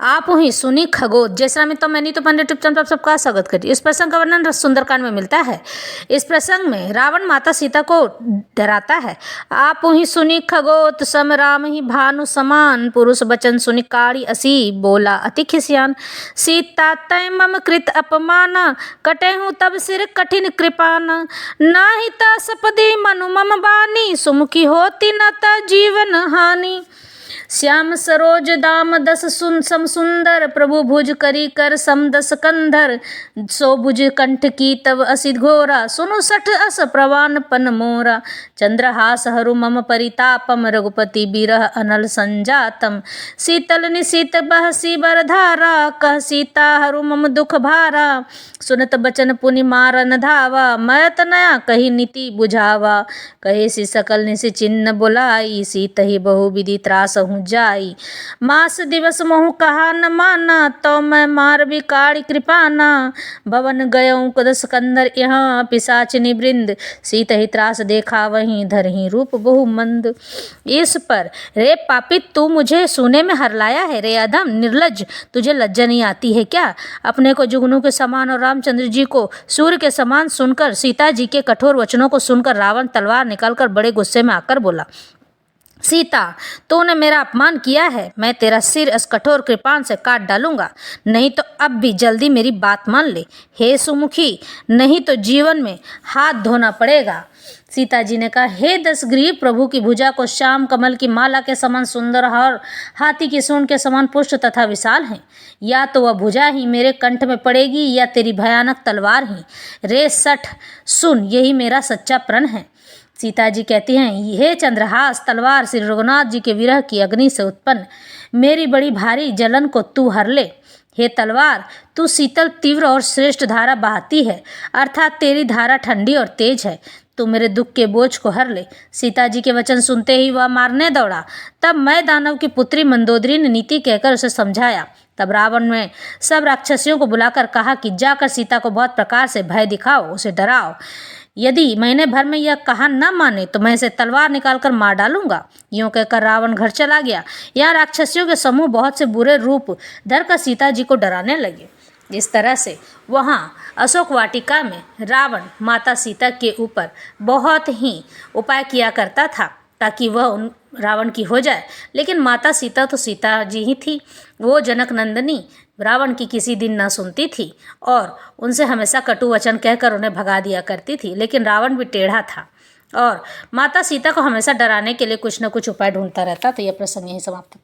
आप ही सुनी खगोत। जय श्री राम तो मैंने तो पंडित टिप्पण पर सबका स्वागत करी। इस प्रसंग का वर्णन सुंदरकांड में मिलता है। इस प्रसंग में रावण माता सीता को डराता है। आप ही सुनी खगोत, सम राम ही भानु समान, पुरुष बचन सुनि काड़ी असी, बोला अति खिसियान। सीता तय मम कृत अपमान, कटेहूँ तब सिर कठिन कृपान, नाही ता सपदी मनु मम बानी, सुमुखी होती न ता जीवन हानि। श्याम सरोज दाम दस सुन सम सुंदर, प्रभु भुज करी कर सम दस कंधर, सो भुज कंठ की तब असित घोरा, सुनु सठ अस प्रवान पन मोरा। चंद्रहास हरु मम परितापम, रघुपति बिरह अनल संजातम, शीतल निशीत बहसी बरधारा, कह सीता हरु मम दुख भारा। सुनत बचन पुनि मारन धावा, मयत नया कही नीति बुझावा। कहे सी सकल निशि चिन्ह बुलाई, सीत ही बहु विधि त्रास हूँ जाई। मास दिवस मोहु कहा न माना, तो मैं मार भी काड़ी कृपाना। भवन गयऊँ कदस कंदर यहाँ, पिशाचिनी वृंद, सीत ही त्रास देखा वहीं, धरही रूप बहु मंद। इस पर रे पापी तू मुझे सोने में हरलाया है। रे अधम निर्लज्ज, तुझे लज्जा नहीं आती है क्या? अपने को जुगनू के समान और रामचंद्र जी को सूर्य के समान सुनकर, सीता जी के कठोर वचनों को सुनकर रावण तलवार निकालकर बड़े गुस्से में आकर बोला, सीता तूने मेरा अपमान किया है, मैं तेरा सिर इस कठोर कृपान से काट डालूंगा, नहीं तो अब भी जल्दी मेरी बात मान ले। हे सुमुखी, नहीं तो जीवन में हाथ धोना पड़ेगा। सीता जी ने कहा, हे दशग्रीव, प्रभु की भुजा को श्याम कमल की माला के समान सुंदर और हाथी की सूंड के समान पुष्ट तथा विशाल हैं। या तो वह भुजा ही मेरे कंठ में पड़ेगी या तेरी भयानक तलवार ही। रे सठ सुन, यही मेरा सच्चा प्रण है। सीता जी कहती हैं, हे चंद्रहास, तलवार श्री रघुनाथ जी के विरह की अग्नि से उत्पन्न मेरी बड़ी भारी जलन को तू हर ले। हे तलवार, तू शीतल तीव्र और श्रेष्ठ धारा बहाती है, अर्थात तेरी धारा ठंडी और तेज है। तू मेरे दुख के बोझ को हर ले। सीता जी के वचन सुनते ही वह मारने दौड़ा। तब मैं दानव की पुत्री मंदोदरी ने नीति कहकर उसे समझाया। तब रावण ने सब राक्षसियों को बुलाकर कहा कि जाकर सीता को बहुत प्रकार से भय दिखाओ, उसे डराओ। यदि महीने भर में यह कहा न माने तो मैं इसे तलवार निकालकर मार डालूंगा। यूं कहकर रावण घर चला गया। यहाँ राक्षसियों के समूह बहुत से बुरे रूप धरकर सीता जी को डराने लगे। इस तरह से वहाँ अशोक वाटिका में रावण माता सीता के ऊपर बहुत ही उपाय किया करता था ताकि वह उन रावण की हो जाए। लेकिन माता सीता तो सीता जी ही थी। वो जनक नंदिनी रावण की किसी दिन न सुनती थी और उनसे हमेशा कटु वचन कहकर उन्हें भगा दिया करती थी। लेकिन रावण भी टेढ़ा था और माता सीता को हमेशा डराने के लिए कुछ न कुछ उपाय ढूंढता रहता। तो यह प्रसंग यहीं समाप्त।